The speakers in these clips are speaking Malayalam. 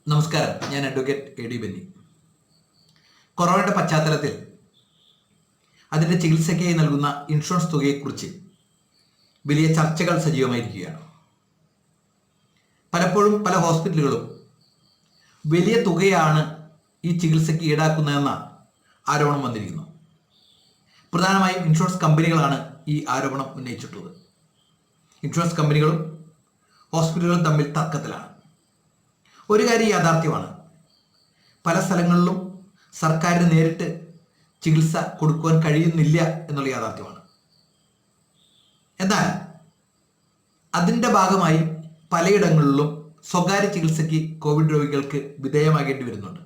നമസ്കാരം, ഞാൻ അഡ്വക്കേറ്റ് എ ഡി ബെന്നി. കൊറോണയുടെ പശ്ചാത്തലത്തിൽ അതിൻ്റെ ചികിത്സയ്ക്കായി നൽകുന്ന ഇൻഷുറൻസ് തുകയെക്കുറിച്ച് വലിയ ചർച്ചകൾ സജീവമായിരിക്കുകയാണ്. പലപ്പോഴും പല ഹോസ്പിറ്റലുകളും വലിയ തുകയാണ് ഈ ചികിത്സയ്ക്ക് ഈടാക്കുന്നതെന്ന ആരോപണം വന്നിരിക്കുന്നു. പ്രധാനമായും ഇൻഷുറൻസ് കമ്പനികളാണ് ഈ ആരോപണം ഉന്നയിച്ചിട്ടുള്ളത്. ഇൻഷുറൻസ് കമ്പനികളും ഹോസ്പിറ്റലുകളും തമ്മിൽ തർക്കത്തിലാണ്. ഒരു കാര്യം യാഥാർത്ഥ്യമാണ്, പല സ്ഥലങ്ങളിലും സർക്കാരിന് നേരിട്ട് ചികിത്സ കൊടുക്കുവാൻ കഴിയുന്നില്ല എന്നുള്ള യാഥാർത്ഥ്യമാണ്. എന്നാൽ അതിൻ്റെ ഭാഗമായി പലയിടങ്ങളിലും സ്വകാര്യ ചികിത്സയ്ക്ക് കോവിഡ് രോഗികൾക്ക് വിധേയമാകേണ്ടി വരുന്നുണ്ട്.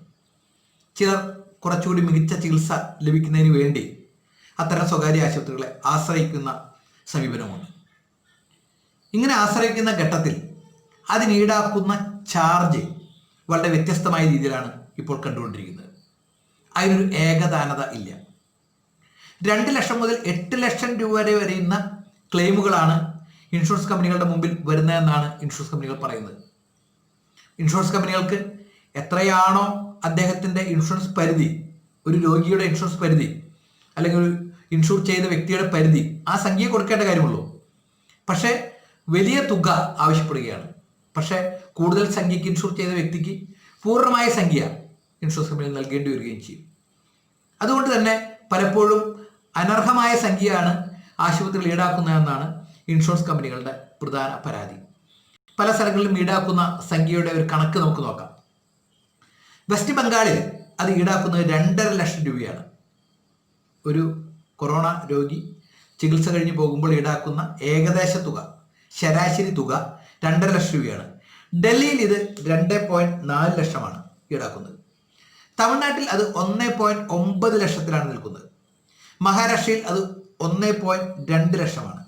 ചിലർ കുറച്ചുകൂടി മികച്ച ചികിത്സ ലഭിക്കുന്നതിന് വേണ്ടി അത്തരം സ്വകാര്യ ആശുപത്രികളെ ആശ്രയിക്കുന്ന സമീപനമുണ്ട്. ഇങ്ങനെ ആശ്രയിക്കുന്ന ഘട്ടത്തിൽ അതിനീടാക്കുന്ന ചാർജ് വളരെ വ്യത്യസ്തമായ രീതിയിലാണ് ഇപ്പോൾ കണ്ടുകൊണ്ടിരിക്കുന്നത്. അതിനൊരു ഏകദാനത ഇല്ല. 2 ലക്ഷം മുതൽ 8 ലക്ഷം രൂപ വരെ വരുന്ന ക്ലെയിമുകളാണ് ഇൻഷുറൻസ് കമ്പനികളുടെ മുമ്പിൽ വരുന്നതെന്നാണ് ഇൻഷുറൻസ് കമ്പനികൾ പറയുന്നത്. ഇൻഷുറൻസ് കമ്പനികൾക്ക് എത്രയാണോ അദ്ദേഹത്തിൻ്റെ ഇൻഷുറൻസ് പരിധി, ഒരു രോഗിയുടെ ഇൻഷുറൻസ് പരിധി അല്ലെങ്കിൽ ഒരു ഇൻഷുർ ചെയ്ത വ്യക്തിയുടെ പരിധി, ആ സംഖ്യ കൊടുക്കേണ്ട കാര്യമുള്ളൂ. പക്ഷേ വലിയ തുക ആവശ്യപ്പെടുകയാണ്. പക്ഷേ കൂടുതൽ സംഖ്യയ്ക്ക് ഇൻഷുർ ചെയ്ത വ്യക്തിക്ക് പൂർണ്ണമായ സംഖ്യ ഇൻഷുറൻസ് കമ്പനികൾ നൽകേണ്ടി വരികയും ചെയ്യും. അതുകൊണ്ട് തന്നെ പലപ്പോഴും അനർഹമായ സംഖ്യയാണ് ആശുപത്രികൾ ഈടാക്കുന്നതെന്നാണ് ഇൻഷുറൻസ് കമ്പനികളുടെ പ്രധാന പരാതി. പല സ്ഥലങ്ങളിലും ഈടാക്കുന്ന സംഖ്യയുടെ ഒരു കണക്ക് നമുക്ക് നോക്കാം. വെസ്റ്റ് ബംഗാളിൽ അത് ഈടാക്കുന്നത് 2.5 ലക്ഷം രൂപയാണ്. ഒരു കൊറോണ രോഗി ചികിത്സ കഴിഞ്ഞ് പോകുമ്പോൾ ഈടാക്കുന്ന ഏകദേശ തുക, ശരാശരി തുക 2.5 ലക്ഷം രൂപയാണ്. ഡൽഹിയിൽ ഇത് 2.4 ലക്ഷമാണ് ഈടാക്കുന്നത്. തമിഴ്നാട്ടിൽ അത് 1.9 ലക്ഷത്തിലാണ് നിൽക്കുന്നത്. മഹാരാഷ്ട്രയിൽ അത് 1.2 ലക്ഷമാണ്.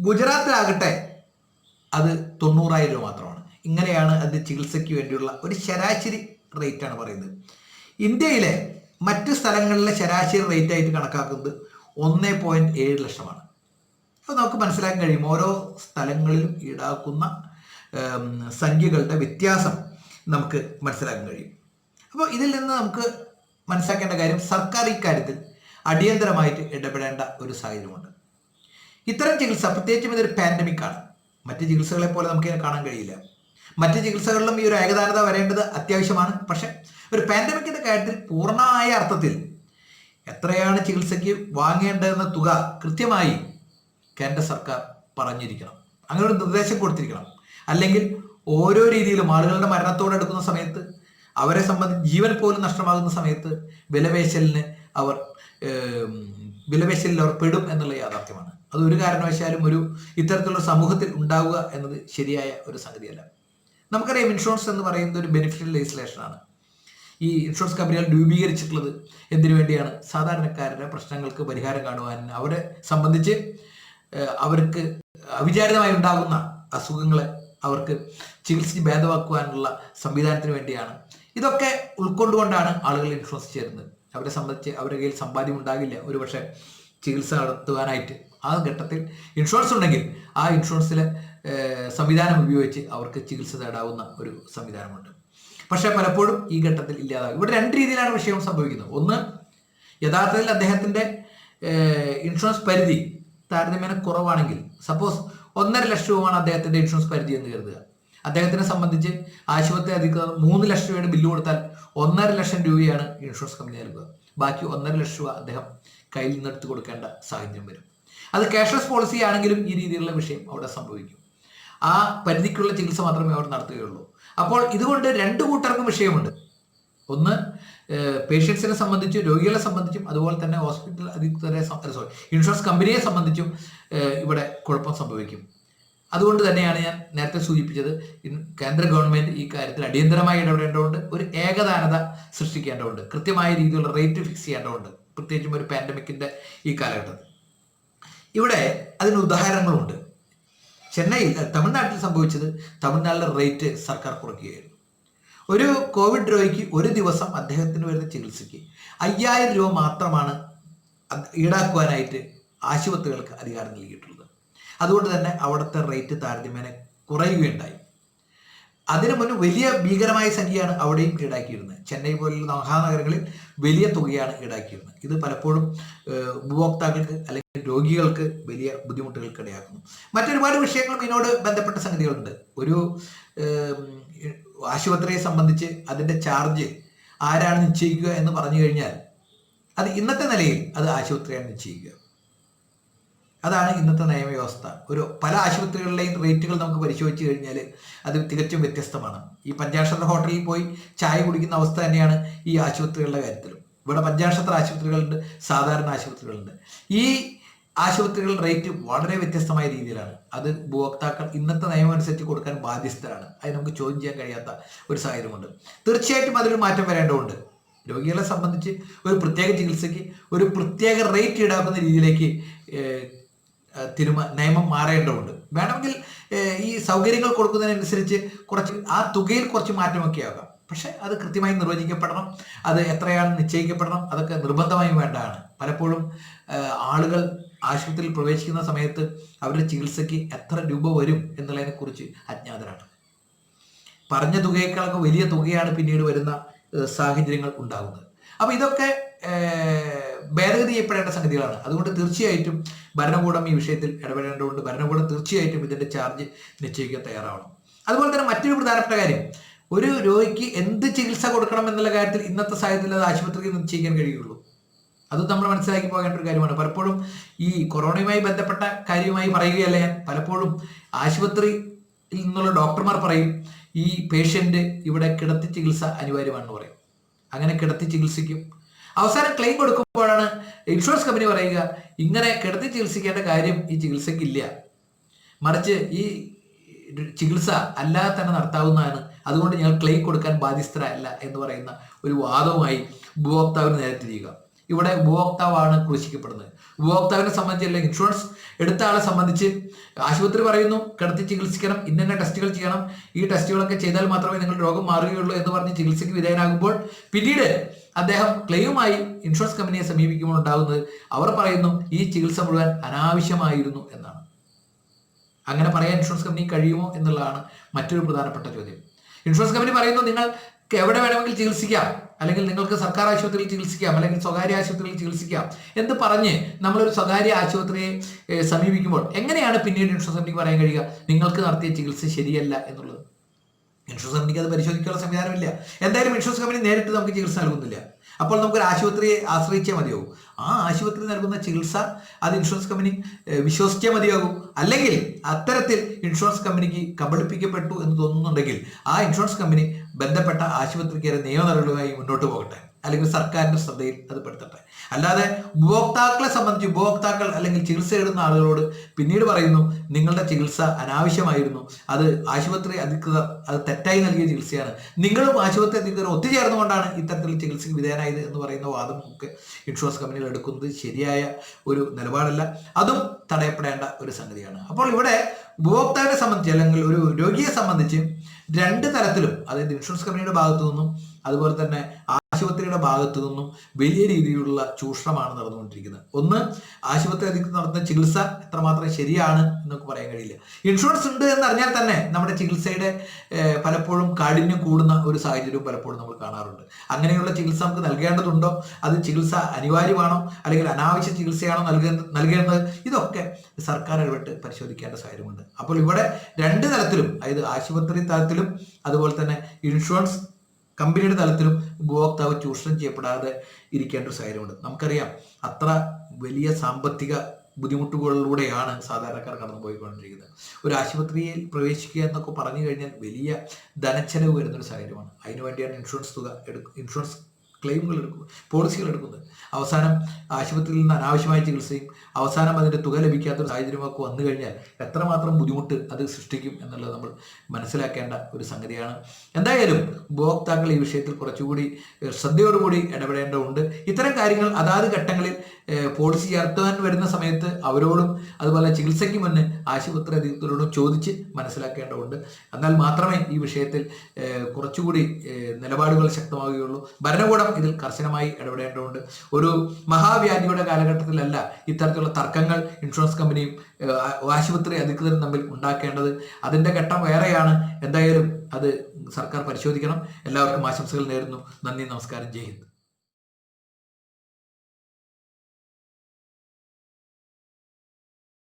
ഗുജറാത്തിലാകട്ടെ അത് 90,000 രൂപ മാത്രമാണ്. ഇങ്ങനെയാണ് അതിൻ്റെ ചികിത്സയ്ക്ക് വേണ്ടിയുള്ള ഒരു ശരാശരി റേറ്റാണ് പറയുന്നത്. ഇന്ത്യയിലെ മറ്റ് സ്ഥലങ്ങളിലെ ശരാശരി റേറ്റ് ആയിട്ട് കണക്കാക്കുന്നത് 1.7 ലക്ഷമാണ്. അപ്പോൾ നമുക്ക് മനസ്സിലാക്കാൻ കഴിയും ഓരോ സ്ഥലങ്ങളിലും ഈടാക്കുന്ന സംഖ്യകളുടെ വ്യത്യാസം നമുക്ക് മനസ്സിലാക്കാൻ കഴിയും. അപ്പോൾ ഇതിൽ നിന്ന് നമുക്ക് മനസ്സിലാക്കേണ്ട കാര്യം, സർക്കാർ ഇക്കാര്യത്തിൽ അടിയന്തരമായിട്ട് ഇടപെടേണ്ട ഒരു സാഹചര്യമുണ്ട്. ഇത്തരം ചികിത്സ, പ്രത്യേകിച്ചും ഇതൊരു പാൻഡമിക്കാണ്, മറ്റ് ചികിത്സകളെ പോലെ നമുക്ക് കാണാൻ കഴിയില്ല. മറ്റ് ചികിത്സകളിലും ഈ ഒരു ഏകദാനത വരേണ്ടത് അത്യാവശ്യമാണ്. പക്ഷേ ഒരു പാൻഡമിക്കിൻ്റെ കാര്യത്തിൽ പൂർണ്ണമായ അർത്ഥത്തിൽ എത്രയാണ് ചികിത്സയ്ക്ക് വാങ്ങേണ്ടതെന്ന തുക കൃത്യമായി കേന്ദ്ര സർക്കാർ പറഞ്ഞിരിക്കണം. അങ്ങനെ ഒരു നിർദ്ദേശം കൊടുത്തിരിക്കണം. അല്ലെങ്കിൽ ഓരോ രീതിയിലും ആളുകളുടെ മരണത്തോടെടുക്കുന്ന സമയത്ത്, അവരെ സംബന്ധിച്ച് ജീവൻ പോലും നഷ്ടമാകുന്ന സമയത്ത് വിലപേശലിൽ അവർ പെടും എന്നുള്ള യാഥാർത്ഥ്യമാണ്. അത് ഒരു കാരണവശാലും ഇത്തരത്തിലുള്ള സമൂഹത്തിൽ ഉണ്ടാവുക എന്നത് ശരിയായ ഒരു സംഗതിയല്ല. നമുക്കറിയാം, ഇൻഷുറൻസ് എന്ന് പറയുന്നത് ഒരു ബെനിഫിഷ്യൽ ലെജിസ്ലേഷനാണ്. ഈ ഇൻഷുറൻസ് കമ്പനികൾ രൂപീകരിച്ചിട്ടുള്ളത് എന്തിനു വേണ്ടിയാണ്? സാധാരണക്കാരുടെ പ്രശ്നങ്ങൾക്ക് പരിഹാരം കാണുവാൻ, അവരെ സംബന്ധിച്ച് അവർക്ക് അവിചാരിതമായി ഉണ്ടാകുന്ന അസുഖങ്ങളെ അവർക്ക് ചികിത്സിച്ച് ഭേദമാക്കുവാനുള്ള സംവിധാനത്തിന് വേണ്ടിയാണ്. ഇതൊക്കെ ഉൾക്കൊണ്ടുകൊണ്ടാണ് ആളുകൾ ഇൻഷുറൻസ് ചേരുന്നത്. അവരെ സംബന്ധിച്ച് അവരുടെ കയ്യിൽ സമ്പാദ്യം ഉണ്ടാകില്ല ഒരുപക്ഷെ ചികിത്സ നടത്തുവാനായിട്ട്. ആ ഘട്ടത്തിൽ ഇൻഷുറൻസ് ഉണ്ടെങ്കിൽ ആ ഇൻഷുറൻസിലെ സംവിധാനം ഉപയോഗിച്ച് അവർക്ക് ചികിത്സ നേടാവുന്ന ഒരു സംവിധാനമുണ്ട്. പക്ഷേ പലപ്പോഴും ഈ ഘട്ടത്തിൽ ഇല്ലാതാകും. ഇവിടെ 2 രീതിയിലാണ് വിഷയം സംഭവിക്കുന്നത്. ഒന്ന്, യഥാർത്ഥത്തിൽ അദ്ദേഹത്തിൻ്റെ ഇൻഷുറൻസ് പരിധി താരതമ്യേന കുറവാണെങ്കിൽ, സപ്പോസ് 1.5 ലക്ഷം രൂപയാണ് അദ്ദേഹത്തിൻ്റെ ഇൻഷുറൻസ് പരിധി എന്ന് കരുതുക. അദ്ദേഹത്തിനെ സംബന്ധിച്ച് ആശുപത്രി അധികൃതർ 3 ലക്ഷം രൂപയുടെ ബില്ല് കൊടുത്താൽ 1.5 ലക്ഷം രൂപയാണ് ഇൻഷുറൻസ് കമ്പനി നൽകുക. ബാക്കി 1.5 ലക്ഷം രൂപ അദ്ദേഹം കയ്യിൽ നിന്ന് എടുത്ത് കൊടുക്കേണ്ട സാഹചര്യം വരും. അത് ക്യാഷ്ലെസ് പോളിസി ആണെങ്കിലും ഈ രീതിയിലുള്ള വിഷയം അവിടെ സംഭവിക്കും. ആ പരിധിക്കുള്ള ചികിത്സ മാത്രമേ അവർ നടത്തുകയുള്ളൂ. അപ്പോൾ ഇതുകൊണ്ട് 2 കൂട്ടർക്കും വിഷയമുണ്ട്. ഒന്ന്, പേഷ്യൻസിനെ സംബന്ധിച്ചും രോഗികളെ സംബന്ധിച്ചും, അതുപോലെ തന്നെ ഹോസ്പിറ്റൽ അധികൃതരെ, ഇൻഷുറൻസ് കമ്പനിയെ സംബന്ധിച്ചും ഇവിടെ കുഴപ്പം സംഭവിക്കും. അതുകൊണ്ട് തന്നെയാണ് ഞാൻ നേരത്തെ സൂചിപ്പിച്ചത്, കേന്ദ്ര ഗവൺമെൻറ് ഈ കാര്യത്തിൽ അടിയന്തരമായി ഇടപെടേണ്ടതുണ്ട്. ഒരു ഏകദാനത സൃഷ്ടിക്കേണ്ടതുണ്ട്. കൃത്യമായ രീതിയിലുള്ള റേറ്റ് ഫിക്സ് ചെയ്യേണ്ടതുണ്ട്, പ്രത്യേകിച്ചും ഒരു പാൻഡമിക്കിൻ്റെ ഈ കാലഘട്ടത്തിൽ. ഇവിടെ അതിന് ഉദാഹരണങ്ങളുണ്ട്. തമിഴ്നാട്ടിൽ സംഭവിച്ചത്, തമിഴ്നാട്ടിലെ റേറ്റ് സർക്കാർ കുറയ്ക്കുകയായിരുന്നു. ഒരു കോവിഡ് രോഗിക്ക് ഒരു ദിവസം അദ്ദേഹത്തിന് വരുന്ന ചികിത്സയ്ക്ക് 5,000 രൂപ മാത്രമാണ് ഈടാക്കുവാനായിട്ട് ആശുപത്രികൾക്ക് അധികാരം നൽകിയിട്ടുള്ളത്. അതുകൊണ്ട് തന്നെ അവിടുത്തെ റേറ്റ് താരതമ്യേന കുറയുകയുണ്ടായി. അതിനു മുന്നേ വലിയ ഭീകരമായ സംഖ്യയാണ് അവിടെയും ഈടാക്കിയിരുന്നത്. ചെന്നൈ പോലുള്ള മഹാനഗരങ്ങളിൽ വലിയ തുകയാണ് ഈടാക്കിയിരുന്നത്. ഇത് പലപ്പോഴും ഉപഭോക്താക്കൾക്ക് അല്ലെങ്കിൽ രോഗികൾക്ക് വലിയ ബുദ്ധിമുട്ടുകൾക്ക് ഇടയാക്കുന്നു. മറ്റൊരുപാട് വിഷയങ്ങളും ഇതിനോട് ബന്ധപ്പെട്ട സംഗതികളുണ്ട്. ഒരു ആശുപത്രിയെ സംബന്ധിച്ച് അതിൻ്റെ ചാർജ് ആരാണ് നിശ്ചയിക്കുക എന്ന് പറഞ്ഞു കഴിഞ്ഞാൽ അത് ഇന്നത്തെ നിലയിൽ അത് ആശുപത്രിയാണ് നിശ്ചയിക്കുക. അതാണ് ഇന്നത്തെ നിയമവ്യവസ്ഥ. പല ആശുപത്രികളിലെയും റേറ്റുകൾ നമുക്ക് പരിശോധിച്ച് കഴിഞ്ഞാൽ അത് തികച്ചും വ്യത്യസ്തമാണ്. ഈ പഞ്ചനക്ഷത്ര ഹോട്ടലിൽ പോയി ചായ കുടിക്കുന്ന അവസ്ഥ തന്നെയാണ് ഈ ആശുപത്രികളുടെ കാര്യത്തിലും. ഇവിടെ പഞ്ചനക്ഷത്ര ആശുപത്രികളുണ്ട്, സാധാരണ ആശുപത്രികളുണ്ട്. ഈ ആശുപത്രികൾ റേറ്റ് വളരെ വ്യത്യസ്തമായ രീതിയിലാണ്. അത് ഉപഭോക്താക്കൾ ഇന്നത്തെ നിയമം അനുസരിച്ച് കൊടുക്കാൻ ബാധ്യസ്ഥരാണ്. അത് നമുക്ക് ചോദ്യം ചെയ്യാൻ കഴിയാത്ത ഒരു സാഹചര്യമുണ്ട്. തീർച്ചയായിട്ടും അതിലൊരു മാറ്റം വരേണ്ടതുണ്ട്. രോഗികളെ സംബന്ധിച്ച് ഒരു പ്രത്യേക ചികിത്സയ്ക്ക് ഒരു പ്രത്യേക റേറ്റ് ഈടാക്കുന്ന രീതിയിലേക്ക് നിയമം മാറേണ്ടതുണ്ട്. വേണമെങ്കിൽ ഈ സൗകര്യങ്ങൾ കൊടുക്കുന്നതിനനുസരിച്ച് കുറച്ച് ആ തുകയിൽ കുറച്ച് മാറ്റമൊക്കെ ആകാം. പക്ഷെ അത് കൃത്യമായി നിർവചിക്കപ്പെടണം. അത് എത്രയാണ് നിശ്ചയിക്കപ്പെടണം. അതൊക്കെ നിർബന്ധമായും വേണ്ടതാണ്. പലപ്പോഴും ആളുകൾ ആശുപത്രിയിൽ പ്രവേശിക്കുന്ന സമയത്ത് അവരുടെ ചികിത്സയ്ക്ക് എത്ര രൂപ വരും എന്നുള്ളതിനെക്കുറിച്ച് അജ്ഞാതരാണ്. പറഞ്ഞ തുകയേക്കാളൊക്കെ വലിയ തുകയാണ് പിന്നീട് വരുന്ന സാഹചര്യങ്ങൾ ഉണ്ടാകുന്നത്. അപ്പോൾ ഇതൊക്കെ ഭേദഗതി ചെയ്യപ്പെടേണ്ട സംഗതികളാണ്. അതുകൊണ്ട് തീർച്ചയായിട്ടും ഭരണകൂടം ഈ വിഷയത്തിൽ ഇടപെടേണ്ടതുണ്ട്. ഭരണകൂടം തീർച്ചയായിട്ടും ഇതിൻ്റെ ചാർജ് നിശ്ചയിക്കാൻ തയ്യാറാവണം. അതുപോലെ തന്നെ മറ്റൊരു പ്രധാനപ്പെട്ട കാര്യം, ഒരു രോഗിക്ക് എന്ത് ചികിത്സ കൊടുക്കണം എന്നുള്ള കാര്യത്തിൽ ഇന്നത്തെ സാഹചര്യത്തിൽ അത് ആശുപത്രിക്ക് നിശ്ചയിക്കാൻ കഴിയുള്ളൂ. അത് നമ്മൾ മനസ്സിലാക്കി പോകേണ്ട ഒരു കാര്യമാണ്. പലപ്പോഴും ഈ കൊറോണയുമായി ബന്ധപ്പെട്ട കാര്യമായി പറയുകയല്ല ഞാൻ, പലപ്പോഴും ആശുപത്രിയിൽ നിന്നുള്ള ഡോക്ടർമാർ പറയും ഈ പേഷ്യൻ്റ് ഇവിടെ കിടത്തി ചികിത്സ അനിവാര്യമാണെന്ന് പറയും. അങ്ങനെ കിടത്തി ചികിത്സിക്കും. അവസാനം ക്ലെയിം കൊടുക്കുമ്പോഴാണ് ഇൻഷുറൻസ് കമ്പനി പറയുക ഇങ്ങനെ കിടത്തി ചികിത്സിക്കേണ്ട കാര്യം ഈ ചികിത്സയ്ക്കില്ല, മറിച്ച് ഈ ചികിത്സ അല്ലാതെ തന്നെ നടത്താവുന്നതാണ്, അതുകൊണ്ട് ഞങ്ങൾ ക്ലെയിം കൊടുക്കാൻ ബാധ്യസ്ഥരല്ല എന്ന് പറയുന്ന ഒരു വാദവുമായി ഉപഭോക്താവിന് നേരെ തിരിയുക. ഇവിടെ ഉപഭോക്താവാണ് ക്രൂശിക്കപ്പെടുന്നത്. ഉപഭോക്താവിനെ സംബന്ധിച്ച് അല്ലെങ്കിൽ ഇൻഷുറൻസ് എടുത്ത ആളെ സംബന്ധിച്ച് ആശുപത്രി പറയുന്നു കിടത്തി ചികിത്സിക്കണം, ഇന്ന ടെസ്റ്റുകൾ ചെയ്യണം, ഈ ടെസ്റ്റുകളൊക്കെ ചെയ്താൽ മാത്രമേ നിങ്ങളുടെ രോഗം മാറുകയുള്ളൂ എന്ന് പറഞ്ഞ് ചികിത്സയ്ക്ക് വിധേയനാകുമ്പോൾ പിന്നീട് അദ്ദേഹം ക്ലെയിമുമായി ഇൻഷുറൻസ് കമ്പനിയെ സമീപിക്കുമ്പോൾ ഉണ്ടാകുന്നത് അവർ പറയുന്നു ഈ ചികിത്സ മുഴുവൻ അനാവശ്യമായിരുന്നു എന്നാണ്. അങ്ങനെ പറയാൻ ഇൻഷുറൻസ് കമ്പനി കഴിയുമോ എന്നുള്ളതാണ് മറ്റൊരു പ്രധാനപ്പെട്ട ചോദ്യം. ഇൻഷുറൻസ് കമ്പനി പറയുന്നു നിങ്ങൾക്ക് എവിടെ വേണമെങ്കിൽ ചികിത്സിക്കാം, അല്ലെങ്കിൽ നിങ്ങൾക്ക് സർക്കാർ ആശുപത്രിയിൽ ചികിത്സിക്കാം, അല്ലെങ്കിൽ സ്വകാര്യ ആശുപത്രിയിൽ ചികിത്സിക്കാം എന്ന് പറഞ്ഞ് നമ്മളൊരു സ്വകാര്യ ആശുപത്രിയെ സമീപിക്കുമ്പോൾ എങ്ങനെയാണ് പിന്നീട് ഇൻഷുറൻസ് കമ്പനിക്ക് പറയാൻ കഴിയുക നിങ്ങൾക്ക് നടത്തിയ ചികിത്സ ശരിയല്ല എന്നുള്ളത്? ഇൻഷുറൻസ് കമ്പനിക്ക് അത് പരിശോധിക്കാനുള്ള സംവിധാനമില്ല. എന്തായാലും ഇൻഷുറൻസ് കമ്പനി നേരിട്ട് നമുക്ക് ചികിത്സ നൽകുന്നില്ല. അപ്പോൾ നമുക്കൊരു ആശുപത്രിയെ ആശ്രയിച്ചേ മതിയാവും. ആ ആശുപത്രി നൽകുന്ന ചികിത്സ അത് ഇൻഷുറൻസ് കമ്പനി വിശ്വസിച്ചേ മതിയാകും. അല്ലെങ്കിൽ അത്തരത്തിൽ ഇൻഷുറൻസ് കമ്പനിക്ക് കബളിപ്പിക്കപ്പെട്ടു എന്ന് തോന്നുന്നുണ്ടെങ്കിൽ ആ ഇൻഷുറൻസ് കമ്പനി ബന്ധപ്പെട്ട ആശുപത്രിക്കേറെ നിയമ നടപടികളുമായി മുന്നോട്ട് പോകട്ടെ, അല്ലെങ്കിൽ സർക്കാരിന്റെ ശ്രദ്ധയിൽ അത് പെടുത്തട്ടെ. അല്ലാതെ ഉപഭോക്താക്കളെ സംബന്ധിച്ച് ഉപഭോക്താക്കൾ അല്ലെങ്കിൽ ചികിത്സ ഇടുന്ന ആളുകളോട് പിന്നീട് പറയുന്നു നിങ്ങളുടെ ചികിത്സ അനാവശ്യമായിരുന്നു, അത് ആശുപത്രി അധികൃതർ അത് തെറ്റായി നൽകിയ ചികിത്സയാണ്, നിങ്ങളും ആശുപത്രി അധികൃതർ ഒത്തുചേർന്നുകൊണ്ടാണ് ഇത്തരത്തിൽ ചികിത്സയ്ക്ക് വിധേയനായത് എന്ന് പറയുന്ന വാദം ഒക്കെ ഇൻഷുറൻസ് കമ്പനികൾ എടുക്കുന്നത് ശരിയായ ഒരു നിലപാടല്ല. അതും തടയപ്പെടേണ്ട ഒരു സംഗതിയാണ്. അപ്പോൾ ഇവിടെ ഉപഭോക്താവിനെ സംബന്ധിച്ച് അല്ലെങ്കിൽ ഒരു രോഗിയെ സംബന്ധിച്ച് രണ്ട് തരത്തിലും, അതായത് ഇൻഷുറൻസ് കമ്പനിയുടെ ഭാഗത്തു നിന്നും അതുപോലെ തന്നെ ആശുപത്രിയുടെ ഭാഗത്തു നിന്നും വലിയ രീതിയിലുള്ള ചൂഷണമാണ് നടന്നുകൊണ്ടിരിക്കുന്നത്. ഒന്ന്, ആശുപത്രി അധികൃതർ നടത്തുന്ന ചികിത്സ എത്രമാത്രം ശരിയാണ് എന്നൊക്കെ പറയാൻ കഴിയില്ല. ഇൻഷുറൻസ് ഉണ്ട് എന്നറിഞ്ഞാൽ തന്നെ നമ്മുടെ ചികിത്സയുടെ പലപ്പോഴും കാഠിന്യം കൂടുന്ന ഒരു സാഹചര്യവും പലപ്പോഴും നമ്മൾ കാണാറുണ്ട്. അങ്ങനെയുള്ള ചികിത്സ നമുക്ക് നൽകേണ്ടതുണ്ടോ, അത് ചികിത്സ അനിവാര്യമാണോ, അല്ലെങ്കിൽ അനാവശ്യ ചികിത്സയാണോ നൽകേണ്ടത്, ഇതൊക്കെ സർക്കാർ ഇടപെട്ട് പരിശോധിക്കേണ്ട സാഹചര്യമുണ്ട്. അപ്പോൾ ഇവിടെ രണ്ട് തലത്തിലും, അതായത് ആശുപത്രി തലത്തിലും അതുപോലെ തന്നെ ഇൻഷുറൻസ് കമ്പനിയുടെ തലത്തിലും ഉപഭോക്താവ് ചൂഷണം ചെയ്യപ്പെടാതെ ഇരിക്കേണ്ട ഒരു സാഹചര്യമുണ്ട്. നമുക്കറിയാം അത്ര വലിയ സാമ്പത്തിക ബുദ്ധിമുട്ടുകളിലൂടെയാണ് സാധാരണക്കാർ കടന്നു പോയിക്കൊണ്ടിരിക്കുന്നത്. ഒരു ആശുപത്രിയിൽ പ്രവേശിക്കുക എന്നൊക്കെ പറഞ്ഞു കഴിഞ്ഞാൽ വലിയ ധനച്ചെലവ് വരുന്നൊരു സാഹചര്യമാണ്. അതിനുവേണ്ടിയാണ് ഇൻഷുറൻസ് ക്ലെയിമുകൾ എടുക്കുന്നത്, പോളിസികൾ എടുക്കുന്നത്. അവസാനം ആശുപത്രിയിൽ നിന്ന് അനാവശ്യമായ ചികിത്സയും അവസാനം അതിൻ്റെ തുക ലഭിക്കാത്തൊരു സാഹചര്യമൊക്കെ വന്നു കഴിഞ്ഞാൽ എത്രമാത്രം ബുദ്ധിമുട്ട് അത് സൃഷ്ടിക്കും എന്നുള്ളത് നമ്മൾ മനസ്സിലാക്കേണ്ട ഒരു സംഗതിയാണ്. എന്തായാലും ഉപഭോക്താക്കൾ ഈ വിഷയത്തിൽ കുറച്ചുകൂടി ശ്രദ്ധയോടുകൂടി ഇടപെടേണ്ടതുണ്ട്. ഇത്തരം കാര്യങ്ങൾ അതാത് ഘട്ടങ്ങളിൽ പോളിസി ചേർത്താൻ വരുന്ന സമയത്ത് അവരോടും അതുപോലെ ചികിത്സയ്ക്ക് മുന്നേ ആശുപത്രി അധികൃതരോടും ചോദിച്ച് മനസ്സിലാക്കേണ്ടതുണ്ട്. എന്നാൽ മാത്രമേ ഈ വിഷയത്തിൽ കുറച്ചുകൂടി നിലപാടുകൾ ശക്തമാവുകയുള്ളൂ. ഭരണകൂടം ഇതിൽ കർശനമായി ഇടപെടേണ്ടതുണ്ട്. ഒരു മഹാവ്യാധിയുടെ കാലഘട്ടത്തിലല്ല ഇത്തരത്തിലുള്ള തർക്കങ്ങൾ ഇൻഷുറൻസ് കമ്പനിയും ആശുപത്രി അധികൃതരും തമ്മിൽ ഉണ്ടാക്കേണ്ടത്. അതിൻ്റെ ഘട്ടം വേറെയാണ്. എന്തായാലും അത് സർക്കാർ പരിശോധിക്കണം. എല്ലാവർക്കും ആശംസകൾ നേരുന്നു. നന്ദി, നമസ്കാരം, ജയ് ഹിന്ദ്.